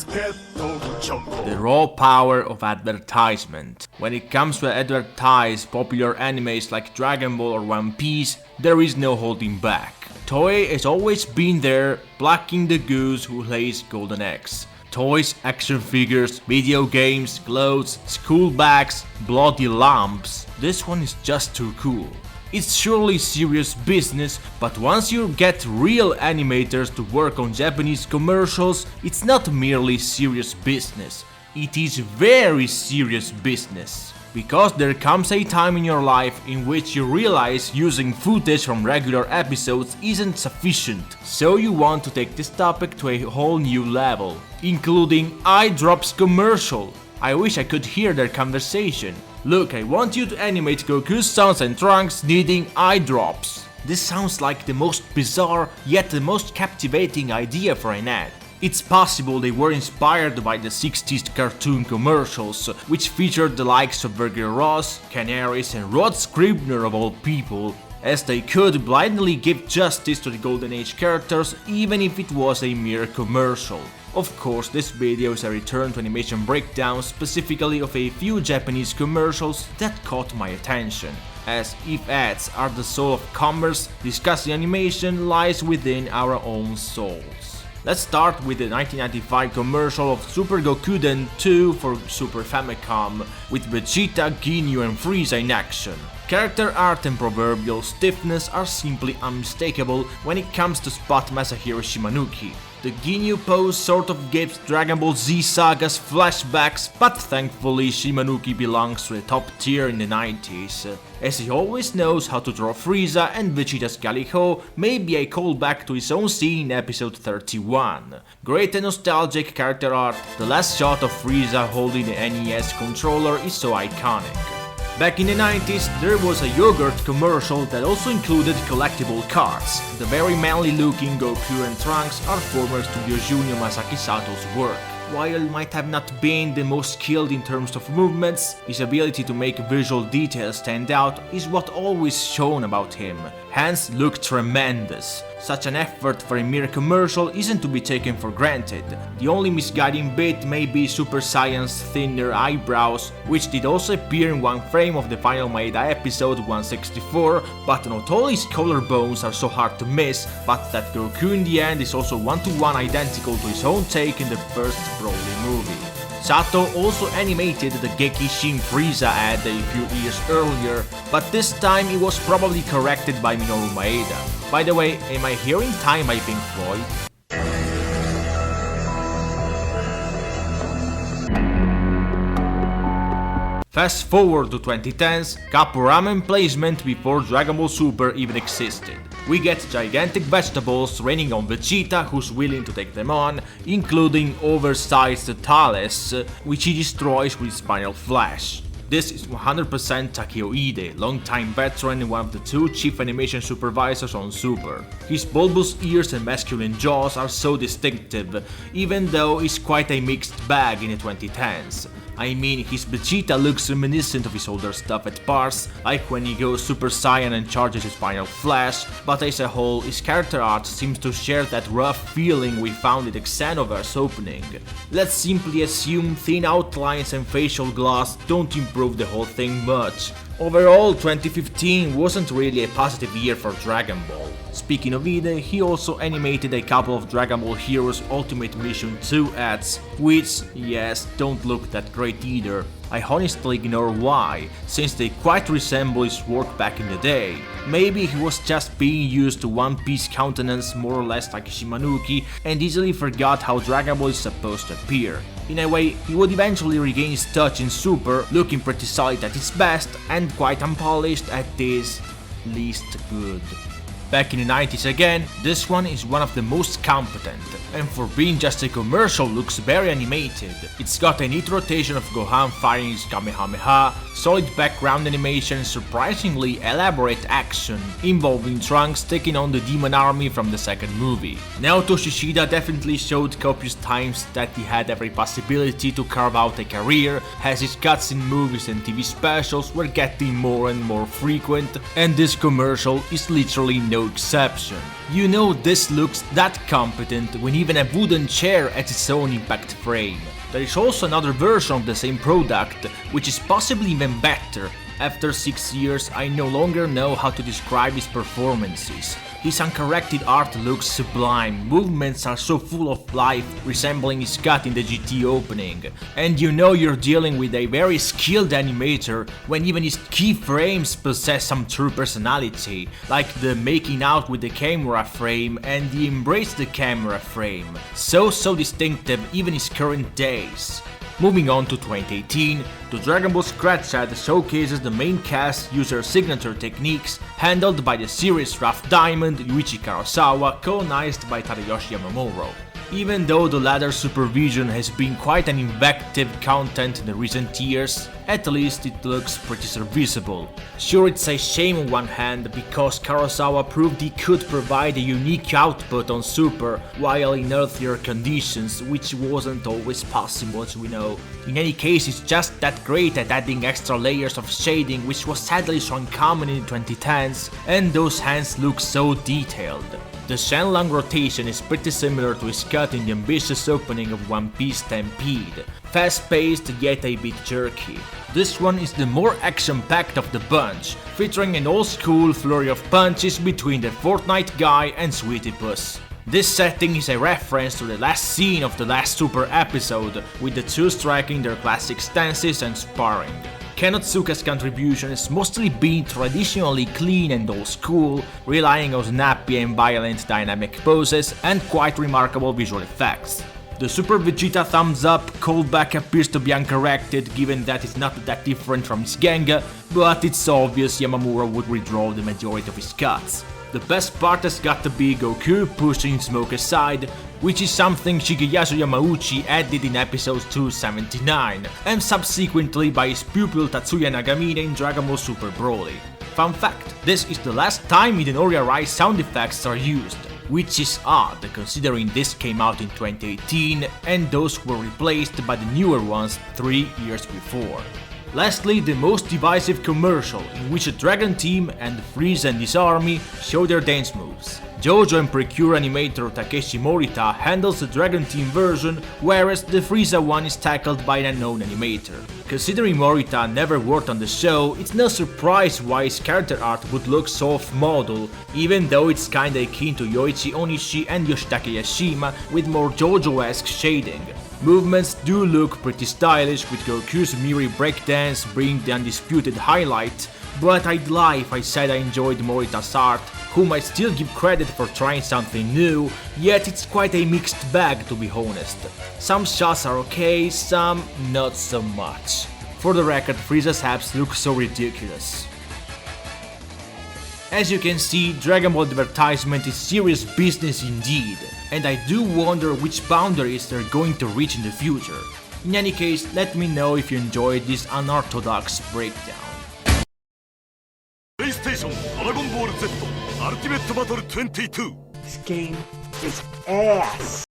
The raw power of advertisement. When it comes to advertise popular animes like Dragon Ball or One Piece, there is no holding back. Toei has always been there, plucking the goose who lays golden eggs. Toys, action figures, video games, clothes, school bags, bloody lamps. This one is just too cool. It's surely serious business, but once you get real animators to work on Japanese commercials, it's not merely serious business. It is very serious business. Because there comes a time in your life in which you realize using footage from regular episodes isn't sufficient, so you want to take this topic to a whole new level, including eye drops commercial. I wish I could hear their conversation. Look, I want you to animate Goku's sons and Trunks needing eye drops. This sounds like the most bizarre yet the most captivating idea for an ad. It's possible they were inspired by the 60s cartoon commercials, which featured the likes of Burger Ross, Canaries and Rod Scribner of all people, as they could blindly give justice to the Golden Age characters even if it was a mere commercial. Of course, this video is a return to animation breakdown specifically of a few Japanese commercials that caught my attention, as if ads are the soul of commerce, discussing animation lies within our own souls. Let's start with the 1995 commercial of Super Gokuden 2 for Super Famicom, with Vegeta, Ginyu and Frieza in action. Character art and proverbial stiffness are simply unmistakable when it comes to spot Masahiro Shimanuki. The Ginyu pose sort of gives Dragon Ball Z Saga's flashbacks, but thankfully Shimanuki belongs to the top tier in the 90s, as he always knows how to draw Frieza, and Vegeta's Galiho may be a callback to his own scene in episode 31. Great and nostalgic character art, the last shot of Frieza holding the NES controller is so iconic. Back in the 90s, there was a yogurt commercial that also included collectible cards. The very manly looking Goku and Trunks are former Studio Junior Masaki Sato's work. While he might have not been the most skilled in terms of movements, his ability to make visual details stand out is what always shown about him. Hands look tremendous. Such an effort for a mere commercial isn't to be taken for granted. The only misguiding bit may be Super Saiyan's thinner eyebrows, which did also appear in one frame of the final Maeda episode 164, but not all his collarbones are so hard to miss, but that Goku in the end is also one-to-one identical to his own take in the first Broly movie. Sato also animated the Geki Shin Frieza ad a few years earlier, but this time it was probably corrected by Minoru Maeda. By the way, am I hearing Time by Pink Floyd? Fast forward to 2010s, Cup ramen placement before Dragon Ball Super even existed. We get gigantic vegetables raining on Vegeta, who's willing to take them on, including oversized Thales, which he destroys with Spinal Flash. This is 100% Takeo Ide, longtime veteran and one of the two chief animation supervisors on Super. His bulbous ears and masculine jaws are so distinctive, even though he's quite a mixed bag in the 2010s. I mean, his Vegeta looks reminiscent of his older stuff at parts, like when he goes Super Saiyan and charges his Spinal Flash, but as a whole, his character art seems to share that rough feeling we found in the Xenoverse opening. Let's simply assume thin outlines and facial gloss don't improve the whole thing much. Overall, 2015 wasn't really a positive year for Dragon Ball. Speaking of Ide, he also animated a couple of Dragon Ball Heroes Ultimate Mission 2 ads, which, yes, don't look that great either. I honestly ignore why, since they quite resemble his work back in the day. Maybe he was just being used to One Piece countenance more or less like Shimanuki and easily forgot how Dragon Ball is supposed to appear. In a way, he would eventually regain his touch in Super, looking pretty solid at his best and quite unpolished at his least good. Back in the 90s again, this one is one of the most competent, and for being just a commercial looks very animated. It's got a neat rotation of Gohan firing his Kamehameha, solid background animation and surprisingly elaborate action, involving Trunks taking on the Demon Army from the second movie. Naruto Shishida definitely showed copious times that he had every possibility to carve out a career, as his cuts in movies and TV specials were getting more and more frequent, and this commercial is literally no no exception. You know this looks that competent when even a wooden chair has its own impact frame. There is also another version of the same product, which is possibly even better. After 6 years, I no longer know how to describe his performances. His uncorrected art looks sublime, movements are so full of life, resembling his cut in the GT opening. And you know you're dealing with a very skilled animator when even his keyframes possess some true personality, like the making out with the camera frame and the embrace the camera frame. So distinctive even in his current days. Moving on to 2018, the Dragon Ball Scratch Set showcases the main cast user signature techniques handled by the series Rough Diamond Yuichi Kurosawa, colonized by Tadayoshi Yamamuro. Even though the latter's supervision has been quite an invective content in the recent years, at least it looks pretty serviceable. Sure, it's a shame on one hand because Kurosawa proved he could provide a unique output on Super while in earthier conditions, which wasn't always possible as we know. In any case, it's just that great at adding extra layers of shading, which was sadly so uncommon in the 2010s, and those hands look so detailed. The Shenlong rotation is pretty similar to his cut in the ambitious opening of One Piece Stampede, fast-paced yet a bit jerky. This one is the more action-packed of the bunch, featuring an old-school flurry of punches between the Fortnite guy and Sweetie Puss. This setting is a reference to the last scene of the last Super episode, with the two striking their classic stances and sparring. Kenotsuka's contribution has mostly been traditionally clean and old school, relying on snappy and violent dynamic poses and quite remarkable visual effects. The Super Vegeta thumbs up callback appears to be uncorrected given that it's not that different from his Genga, but it's obvious Yamamura would redraw the majority of his cuts. The best part has got to be Goku pushing Smoke aside, which is something Shigeyasu Yamauchi added in episode 279, and subsequently by his pupil Tatsuya Nagamine in Dragon Ball Super Broly. Fun fact, this is the last time Midori Arai sound effects are used, which is odd considering this came out in 2018 and those were replaced by the newer ones 3 years before. Lastly, the most divisive commercial, in which a Dragon Team and Frieza and his army show their dance moves. JoJo and Precure animator Takeshi Morita handles the Dragon Team version, whereas the Frieza one is tackled by an unknown animator. Considering Morita never worked on the show, it's no surprise why his character art would look so off-model, even though it's kinda akin to Yoichi Onishi and Yoshitake Yashima with more JoJo-esque shading. Movements do look pretty stylish, with Goku's Miri breakdance being the undisputed highlight, but I'd lie if I said I enjoyed Morita's art, whom I still give credit for trying something new, yet it's quite a mixed bag to be honest. Some shots are okay, some not so much. For the record, Frieza's abs look so ridiculous. As you can see, Dragon Ball advertisement is serious business indeed, and I do wonder which boundaries they're going to reach in the future. In any case, let me know if you enjoyed this unorthodox breakdown. PlayStation Dragon Ball Z Ultimate Battle 22. This game is ass.